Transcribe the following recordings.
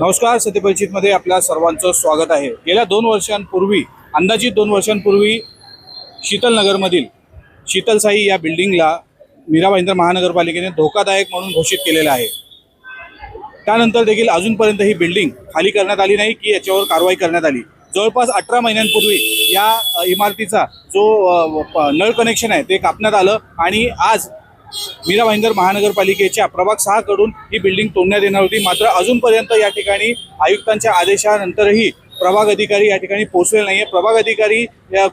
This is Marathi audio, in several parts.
नमस्कार. सत्यपरिचितमध्ये आपल्या सर्वांचं स्वागत आहे. गेल्या 2 वर्षांपूर्वी, अंदाजित 2 वर्षांपूर्वी शीतलनगरमधील शीतलसाई या बिल्डिंगला मीरा भाईंदर महानगरपालिकेने धोकादायक म्हणून घोषित केलेलं आहे. त्यानंतर देखील अजूनपर्यंत ही बिल्डिंग खाली करण्यात आली नाही की याच्यावर कारवाई करण्यात आली. जवळपास 18 महिन्यांपूर्वी या इमारतीचा जो नळ कनेक्शन आहे ते कापण्यात आलं आणि आज मीरा भाईंदर महानगरपालिकेच्या प्रभाग 6 कडून ही बिल्डिंग तोडण्यात येणार होती. मात्र अजूनपर्यंत या ठिकाणी आयुक्तांच्या आदेशानंतरही प्रभाग अधिकारी या ठिकाणी पोहोचलेले नाही आहे. प्रभाग अधिकारी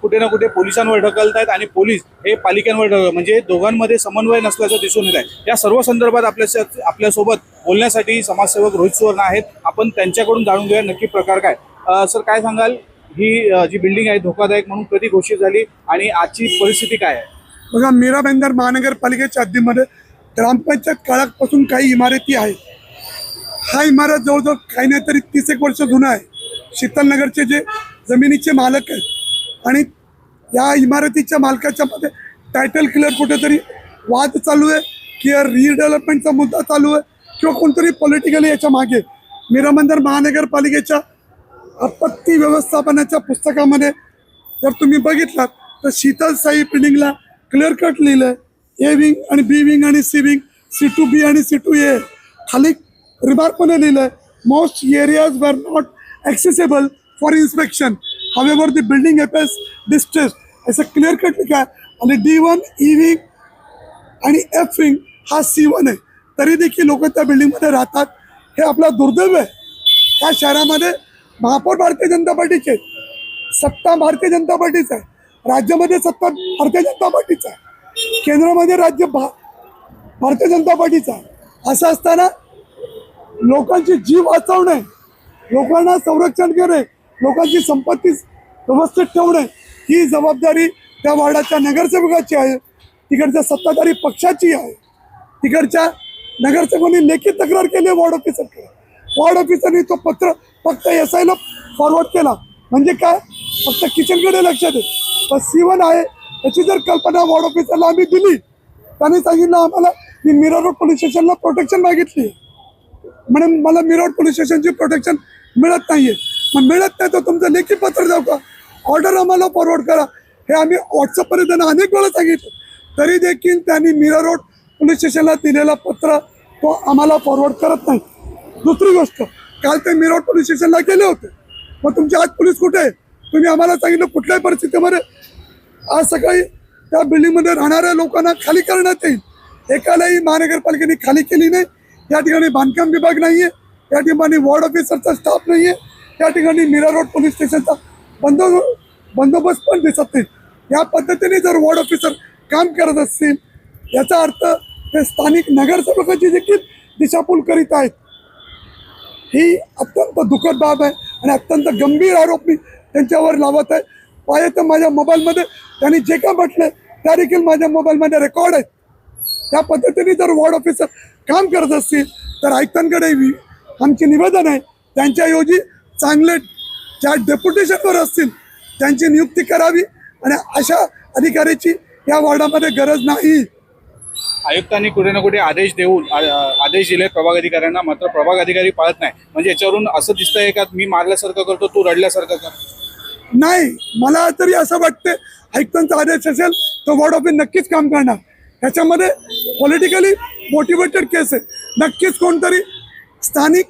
कुठे ना कुठे पोलिसांवर ढकलत आहेत आणि पोलीस हे पालिकांवर म्हणजे दोघांमध्ये समन्वय नसल्याचं दिसून येत आहे. या सर्व संदर्भात आपल्यासोबत बोलण्यासाठी समाजसेवक रोहित सुवर्ण आहेत. आपण त्यांच्याकडून जाणून घेऊया नक्की प्रकार काय. सर, काय सांगाल, ही जी बिल्डिंग आहे धोकादायक म्हणून कधी घोषित झाली आणि आजची परिस्थिती काय आहे? बघा, मीरा भाईंदर महानगरपालिकेच्या हद्दीमध्ये ग्रामपंचायत काळापासून काही इमारती आहेत. हा इमारत जवळजवळ काही नाही तरी 30 एक वर्ष जुना आहे. शीतलनगरचे जे जमिनीचे मालक आहेत आणि या इमारतीच्या मालकाच्या मध्ये टायटल क्लिअर कुठेतरी वाद चालू आहे किंवा रिडेव्हलपमेंटचा मुद्दा चालू आहे किंवा कोणतरी पॉलिटिकली याच्या मागे. मीरा भाईंदर महानगरपालिकेच्या आपत्ती व्यवस्थापनाच्या पुस्तकामध्ये जर तुम्ही बघितलात तर शीतलसाई बिल्डिंगला क्लिअर कट लिहिलं आहे. ए विंग आणि बी विंग आणि सी विंग, C2B आणि C2A. खाली रिमार्कमध्ये लिहिलं आहे, most areas were not accessible for inspection, however the building अपेस डिस्ट्रेस, असं क्लिअर कट लिखा आहे. आणि D1 E विंग आणि F विंग हा C1 आहे. तरी देखील लोक त्या बिल्डिंगमध्ये राहतात. हे आपला दुर्दैव आहे. त्या शहरामध्ये महापौर भारतीय जनता पार्टीचे आहेत, सत्ता भारतीय जनता पार्टीचं आहे, राज्यामध्ये सत्ता भारतीय जनता पार्टीचा आहे, केंद्रामध्ये राज्य भारतीय जनता पार्टीचा आहे. असं असताना लोकांची जीव वाचवणे, लोकांना संरक्षण करणे, लोकांची संपत्ती व्यवस्थित ठेवणे ही जबाबदारी त्या वार्डाच्या नगरसेवकाची आहे, तिकडच्या सत्ताधारी पक्षाची आहे. तिकडच्या नगरसेवकांनी लेखी तक्रार केली वॉर्ड ऑफिसरकडे. वॉर्ड ऑफिसरनी तो पत्र फक्त SI ला फॉरवर्ड केला. म्हणजे काय, फक्त किचनकडे लक्ष दे. पण C1 आहे त्याची जर कल्पना वॉर्ड ऑफिसरला आम्ही दिली, त्यांनी सांगितलं आम्हाला मी मीरा रोड पोलीस स्टेशनला प्रोटेक्शन मागितली म्हणून मला मीरा रोड पोलीस स्टेशनची प्रोटेक्शन मिळत नाही आहे. मग मिळत नाही तर तुमचं लेखी पत्र द्याव का, ऑर्डर आम्हाला फॉरवर्ड करा. हे आम्ही व्हॉट्सअपमध्ये त्यांना अनेक वेळा सांगितलं, तरी देखील त्यांनी मीरा रोड पोलीस स्टेशनला दिलेला पत्र तो आम्हाला फॉरवर्ड करत नाही. दुसरी गोष्ट, काल ते मीरा रोड पोलीस स्टेशनला गेले होते, मग तुमचे आज पोलीस कुठे आहे? तुम्ही आम्हाला सांगितलं कुठल्याही परिस्थितीमध्ये आज सकाळी त्या बिल्डिंगमध्ये राहणाऱ्या लोकांना खाली करण्यात येईल. एकालाही महानगरपालिकेने खाली केली नाही. या ठिकाणी बांधकाम विभाग नाही आहे, या ठिकाणी वॉर्ड ऑफिसरचा स्टाफ नाही आहे, या ठिकाणी मीरा रोड पोलीस स्टेशनचा बंदोबस्त पण दिसत नाही. या पद्धतीने जर वॉर्ड ऑफिसर काम करत असतील याचा अर्थ ते स्थानिक नगरसेवकाची देखील दिशाभूल करीत आहेत. ही अत्यंत दुःखद बाब आहे आणि अत्यंत गंभीर आरोप मी त्यांच्यावर लावत आहे. पाहिजे तर माझ्या मोबाईलमध्ये त्यांनी जे काय म्हटलं त्या देखील माझ्या मोबाईलमध्ये रेकॉर्ड आहेत. त्या पद्धतीने जर वॉर्ड ऑफिसर काम करत असतील तर आयुक्तांकडे आमचे निवेदन आहे, त्यांच्याऐवजी चांगले ज्या डेप्युटेशनवर असतील त्यांची नियुक्ती करावी आणि अशा अधिकाऱ्याची या वॉर्डामध्ये गरज नाही. आयुक्तांनी कुठे ना कुठे आदेश दिले प्रभाग अधिकाऱ्यांना, मात्र प्रभाग अधिकारी पाळत नाही. म्हणजे याच्यावरून असं दिसतंय का मी मारल्यासारखं करतो, तू रडल्यासारखं कर? नाही, मला तरी असं वाटतं आयुक्तांचा आदेश असेल तर वॉर्ड ऑफिस नक्कीच काम करणार. ह्याच्यामध्ये पॉलिटिकली मोटिवेटेड केस आहे. नक्कीच कोणतरी स्थानिक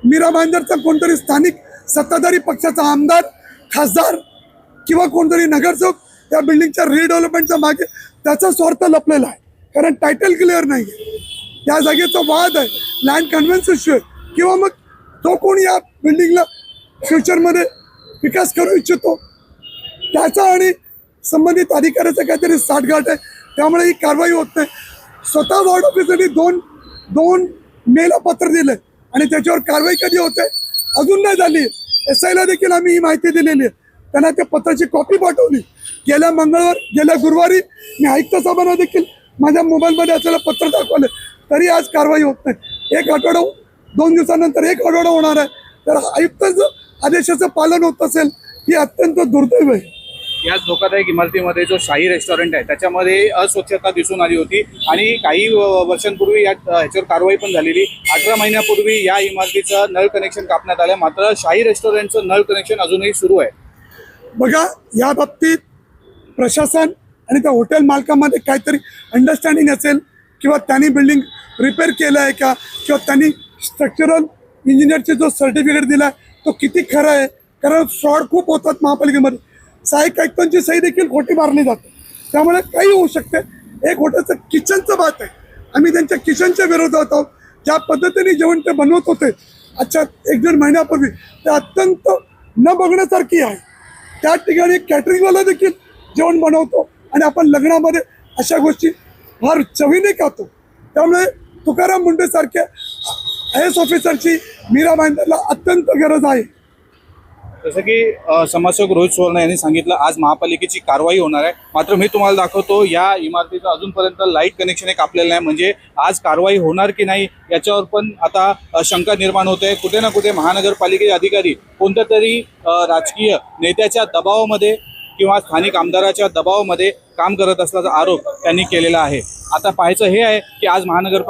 मीरा भाईंदरचा कोणतरी स्थानिक सत्ताधारी पक्षाचा आमदार, खासदार किंवा कोणतरी नगरसेवक त्या बिल्डिंगच्या रिडेव्हलपमेंटच्या मागे त्याचा स्वार्थ लपलेला आहे. कारण टायटल क्लिअर नाही आहे, त्या जागेचा वाद आहे, लँड कन्व्हेन्स इश्यू आहे किंवा मग तो कोण या बिल्डिंगला फ्युचरमध्ये विकास करू इच्छितो त्याचा आणि संबंधित अधिकाऱ्याचा काहीतरी साठगाठ आहे. त्यामुळे ही कारवाई होत नाही. स्वतः वॉर्ड ऑफिसरनी दोन मेला पत्र दिलं आणि त्याच्यावर कारवाई कधी होते अजून नाही झाली. SI ला देखील आम्ही ही माहिती दिलेली आहे, त्यांना त्या पत्राची कॉपी पाठवली. गेल्या गुरुवारी मी आयुक्त साहेबांना देखील माझ्या मोबाईलमध्ये असलेलं पत्र दाखवलं, तरी आज कारवाई होत नाही. एक आठवडा 2 दिवसानंतर एक आठवडा होणार आहे. तर आयुक्ताचं आदेशाचं पालन होत असेल ही अत्यंत दुर्दैव आहे. याच धोकादायक इमारतीमध्ये जो शाही रेस्टॉरंट आहे त्याच्यामध्ये अस्वच्छता दिसून आली होती आणि काही वर्षांपूर्वी ह्याच्यावर कारवाई पण झालेली. 18 महिन्यापूर्वी या इमारतीचं नळ कनेक्शन कापण्यात आलं, मात्र शाही रेस्टॉरंटचं नळ कनेक्शन अजूनही सुरू आहे. बघा, या बाबतीत प्रशासन आणि त्या हॉटेल मालकामध्ये काहीतरी अंडरस्टँडिंग असेल किंवा त्यांनी बिल्डिंग रिपेअर केलं आहे का, किंवा त्यांनी स्ट्रक्चरल इंजिनियरचे जो सर्टिफिकेट दिला आहे तो किती खरं आहे. कारण फ्रॉड खूप होतात महापालिकेमध्ये. सहाय्यक आयुक्तांची सही देखील खोटी मारली जाते, त्यामुळे काही होऊ शकते. एक हॉटेलचं किचनचं बात आहे, आम्ही त्यांच्या किचनच्या विरोधात आहोत. ज्या पद्धतीने जेवण ते बनवत होते अच्छा 1-1.5 महिन्यापूर्वी, ते अत्यंत न बघण्यासारखी आहे. त्या ठिकाणी कॅटरिंगवाला देखील जेवण बनवतो आणि आपण लग्नामध्ये अशा गोष्टी फार चवीने खातो. त्यामुळे तुकाराम मुंडेसारख्या IAS ऑफिसरची मीरा भाईंदरला अत्यंत गरज आहे. जसं की समाजसेवक रोहित सुवर्ण यांनी सांगितलं आज महापालिकेची कारवाई होणार आहे. मात्र मी तुम्हाला दाखवतो या इमारतीचं अजूनपर्यंत लाईट कनेक्शन एक आपल्याला नाही, म्हणजे आज कारवाई होणार की नाही याच्यावर पण आता शंका निर्माण होते. कुठे ना कुठे महानगरपालिकेचे अधिकारी कोणत्या तरी राजकीय नेत्याच्या दबावामध्ये किंवा स्थानिक आमदाराच्या दबावामध्ये काम करत असल्याचा आरोप त्यांनी केलेला आहे. आता पाहायचं हे आहे की आज महानगरपालिका